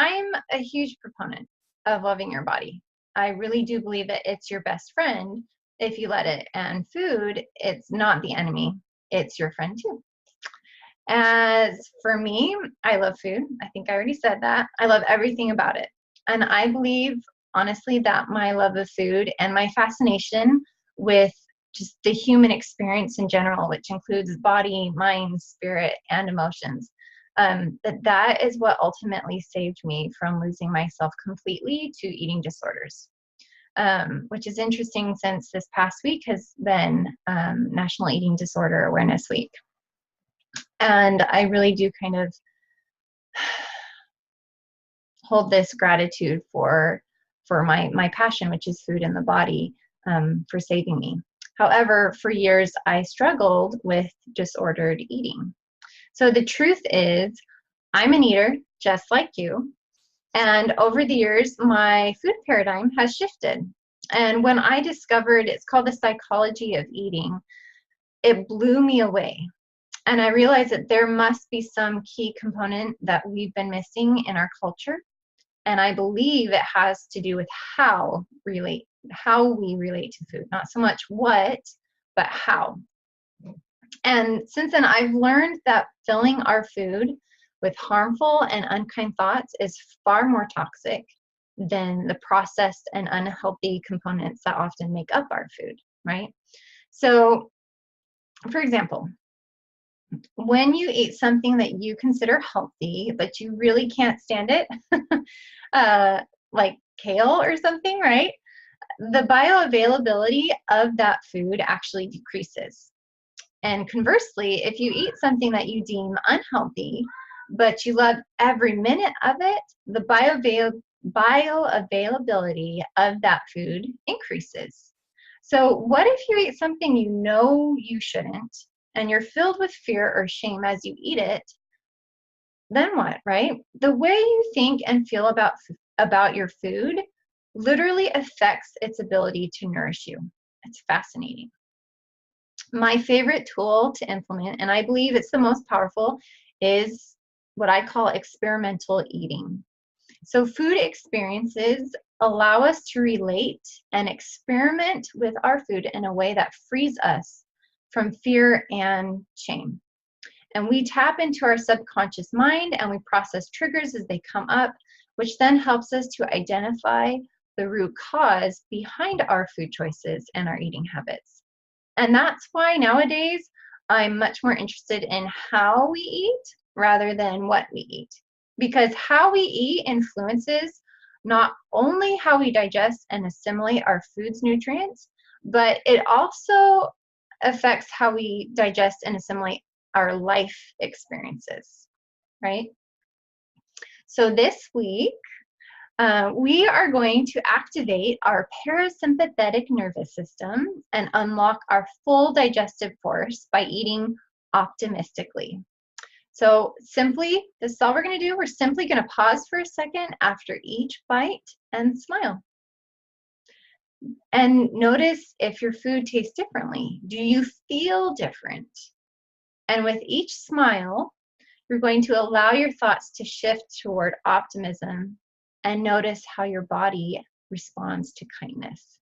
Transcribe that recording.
I'm a huge proponent of loving your body. I really do believe that it's your best friend if you let it. And food, it's not the enemy, it's your friend too. As for me, I love food. I think I already said that. I love everything about it. And I believe, honestly, that my love of food and my fascination with just the human experience in general, which includes body, mind, spirit, and emotions, that is what ultimately saved me from losing myself completely to eating disorders. Which is interesting since this past week has been National Eating Disorder Awareness Week. And I really do kind of hold this gratitude for my passion, which is food and the body, for saving me. However, for years, I struggled with disordered eating. So the truth is, I'm an eater just like you. And over the years, my food paradigm has shifted. And when I discovered, it's called the psychology of eating, it blew me away. And I realized that there must be some key component that we've been missing in our culture. And I believe it has to do with how we relate to food, not so much what, but how. And since then, I've learned that filling our food with harmful and unkind thoughts is far more toxic than the processed and unhealthy components that often make up our food, right? So, for example, when you eat something that you consider healthy, but you really can't stand it, like kale or something, right? The bioavailability of that food actually decreases. And conversely, if you eat something that you deem unhealthy, but you love every minute of it, the bioavailability of that food increases. So what if you eat something you know you shouldn't, and you're filled with fear or shame as you eat it? Then what, right? The way you think and feel about your food literally affects its ability to nourish you. It's fascinating. My favorite tool to implement, and I believe it's the most powerful, is what I call experimental eating. So food experiences allow us to relate and experiment with our food in a way that frees us from fear and shame. And we tap into our subconscious mind and we process triggers as they come up, which then helps us to identify the root cause behind our food choices and our eating habits. And that's why nowadays I'm much more interested in how we eat rather than what we eat. Because how we eat influences not only how we digest and assimilate our food's nutrients, but it also affects how we digest and assimilate our life experiences, right? So this week, we are going to activate our parasympathetic nervous system and unlock our full digestive force by eating optimistically. So simply, this is all we're going to do. We're simply going to pause for a second after each bite and smile. And notice if your food tastes differently. Do you feel different? And with each smile, you're going to allow your thoughts to shift toward optimism and notice how your body responds to kindness.